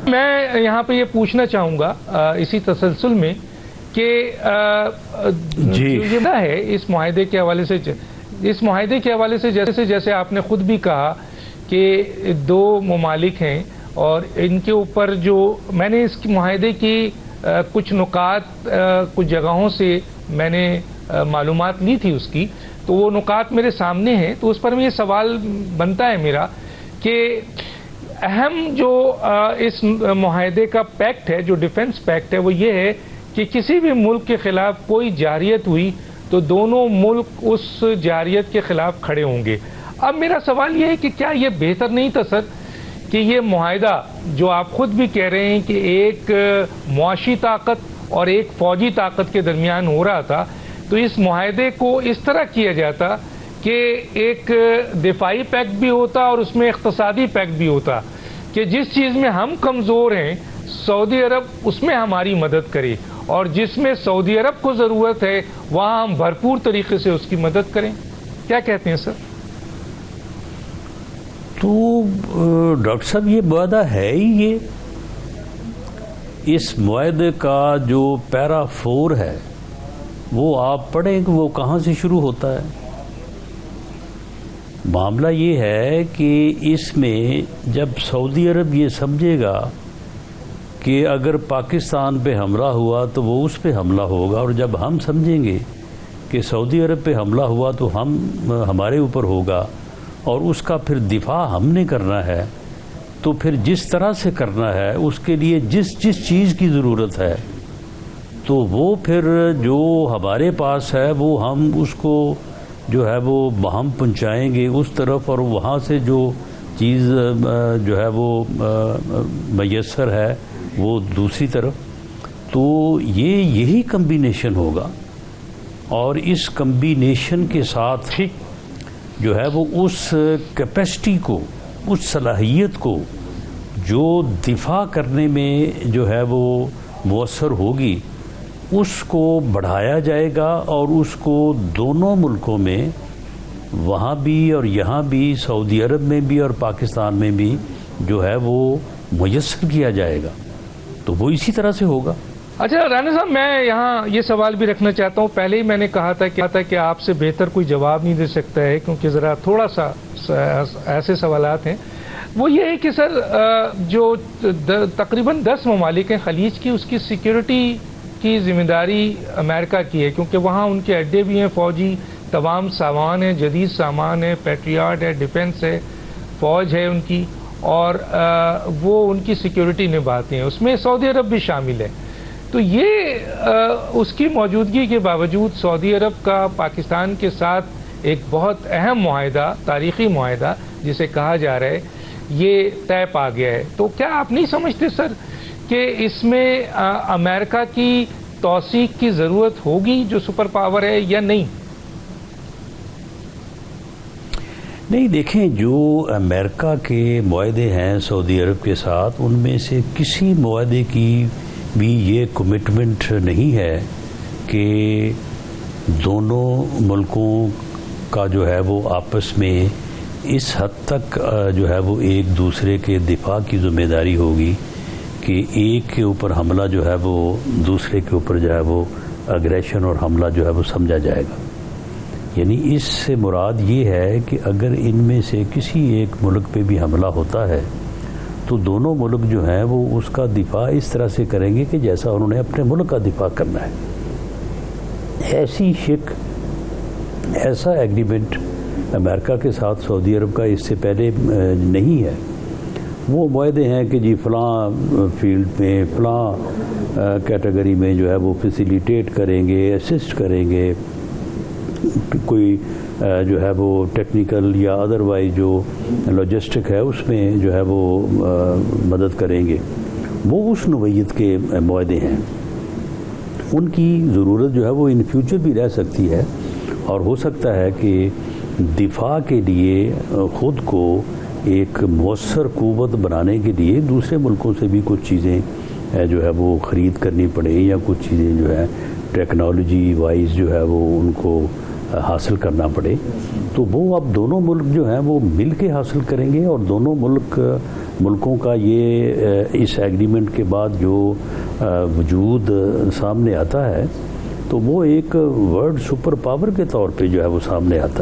میں یہاں پہ یہ پوچھنا چاہوں گا اسی تسلسل میں کہ یہ ہے اس معاہدے کے حوالے سے جیسے آپ نے خود بھی کہا کہ دو ممالک ہیں اور ان کے اوپر جو میں نے اس معاہدے کی کچھ نکات کچھ جگہوں سے میں نے معلومات لی تھی اس کی، تو وہ نکات میرے سامنے ہیں، تو اس پر یہ سوال بنتا ہے میرا کہ اہم جو اس معاہدے کا پیکٹ ہے، جو ڈیفنس پیکٹ ہے، وہ یہ ہے کہ کسی بھی ملک کے خلاف کوئی جارحیت ہوئی تو دونوں ملک اس جارحیت کے خلاف کھڑے ہوں گے۔ اب میرا سوال یہ ہے کہ کیا یہ بہتر نہیں تھا سر کہ یہ معاہدہ جو آپ خود بھی کہہ رہے ہیں کہ ایک معاشی طاقت اور ایک فوجی طاقت کے درمیان ہو رہا تھا، تو اس معاہدے کو اس طرح کیا جاتا کہ ایک دفاعی پیکٹ بھی ہوتا اور اس میں اقتصادی پیکٹ بھی ہوتا کہ جس چیز میں ہم کمزور ہیں سعودی عرب اس میں ہماری مدد کرے، اور جس میں سعودی عرب کو ضرورت ہے وہاں ہم بھرپور طریقے سے اس کی مدد کریں۔ کیا کہتے ہیں سر؟ تو ڈاکٹر صاحب یہ معاہدہ ہے ہی یہ، اس معاہدے کا جو پیرا 4 ہے وہ آپ پڑھیں کہ وہ کہاں سے شروع ہوتا ہے۔ معاملہ یہ ہے کہ اس میں جب سعودی عرب یہ سمجھے گا کہ اگر پاکستان پہ حملہ ہوا تو وہ اس پہ حملہ ہوگا، اور جب ہم سمجھیں گے کہ سعودی عرب پہ حملہ ہوا تو ہمارے اوپر ہوگا اور اس کا پھر دفاع ہم نے کرنا ہے، تو پھر جس طرح سے کرنا ہے اس کے لیے جس چیز کی ضرورت ہے تو وہ پھر جو ہمارے پاس ہے وہ ہم اس کو جو ہے وہ ہم پہنچائیں گے اس طرف، اور وہاں سے جو چیز جو ہے وہ میسر ہے وہ دوسری طرف۔ تو یہی کمبینیشن ہوگا، اور اس کمبینیشن کے ساتھ جو ہے وہ اس کیپیسٹی کو، اس صلاحیت کو جو دفاع کرنے میں جو ہے وہ مؤثر ہوگی اس کو بڑھایا جائے گا، اور اس کو دونوں ملکوں میں، وہاں بھی اور یہاں بھی، سعودی عرب میں بھی اور پاکستان میں بھی جو ہے وہ میسر کیا جائے گا، تو وہ اسی طرح سے ہوگا۔ اچھا رانا صاحب، میں یہاں یہ سوال بھی رکھنا چاہتا ہوں، پہلے ہی میں نے کہا تھا کہ آپ سے بہتر کوئی جواب نہیں دے سکتا ہے کیونکہ ذرا تھوڑا سا ایسے سوالات ہیں۔ وہ یہ ہے کہ سر جو تقریباً 10 ممالک ہیں خلیج کی، اس کی سیکیورٹی کی ذمہ داری امریکہ کی ہے، کیونکہ وہاں ان کے اڈے بھی ہیں فوجی، تمام سامان ہے، جدید سامان ہے، پیٹریاٹ ہے، ڈیفنس ہے، فوج ہے ان کی، اور وہ ان کی سیکیورٹی نبھاتے ہیں، اس میں سعودی عرب بھی شامل ہے۔ تو یہ اس کی موجودگی کے باوجود سعودی عرب کا پاکستان کے ساتھ ایک بہت اہم معاہدہ، تاریخی معاہدہ جسے کہا جا رہا ہے، یہ طے پا گیا ہے۔ تو کیا آپ نہیں سمجھتے سر کہ اس میں امریکہ کی توثیق کی ضرورت ہوگی جو سپر پاور ہے، یا نہیں؟ نہیں، دیکھیں، جو امریکہ کے معاہدے ہیں سعودی عرب کے ساتھ، ان میں سے کسی معاہدے کی بھی یہ کمٹمنٹ نہیں ہے کہ دونوں ملکوں کا جو ہے وہ آپس میں اس حد تک جو ہے وہ ایک دوسرے کے دفاع کی ذمہ داری ہوگی کہ ایک کے اوپر حملہ جو ہے وہ دوسرے کے اوپر جو ہے وہ اگریشن اور حملہ جو ہے وہ سمجھا جائے گا۔ یعنی اس سے مراد یہ ہے کہ اگر ان میں سے کسی ایک ملک پہ بھی حملہ ہوتا ہے تو دونوں ملک جو ہیں وہ اس کا دفاع اس طرح سے کریں گے کہ جیسا انہوں نے اپنے ملک کا دفاع کرنا ہے۔ ایسی شک، ایسا ایگریمنٹ امریکہ کے ساتھ سعودی عرب کا اس سے پہلے نہیں ہے۔ وہ معاہدے ہیں کہ جی فلاں فیلڈ میں، فلاں کیٹیگری میں جو ہے وہ فیسیلیٹیٹ کریں گے، اسسٹ کریں گے، کوئی جو ہے وہ ٹیکنیکل یا ادروائز جو لاجسٹک ہے اس میں جو ہے وہ مدد کریں گے۔ وہ اس نوعیت کے معاہدے ہیں، ان کی ضرورت جو ہے وہ ان فیوچر بھی رہ سکتی ہے، اور ہو سکتا ہے کہ دفاع کے لیے خود کو ایک مؤثر قوت بنانے کے لیے دوسرے ملکوں سے بھی کچھ چیزیں جو ہے وہ خرید کرنی پڑے، یا کچھ چیزیں جو ہے ٹیکنالوجی وائز جو ہے وہ ان کو حاصل کرنا پڑے، تو وہ اب دونوں ملک جو ہیں وہ مل کے حاصل کریں گے، اور دونوں ملکوں کا یہ اس ایگریمنٹ کے بعد جو وجود سامنے آتا ہے تو وہ ایک ورلڈ سپر پاور کے طور پہ جو ہے وہ سامنے آتا ہے۔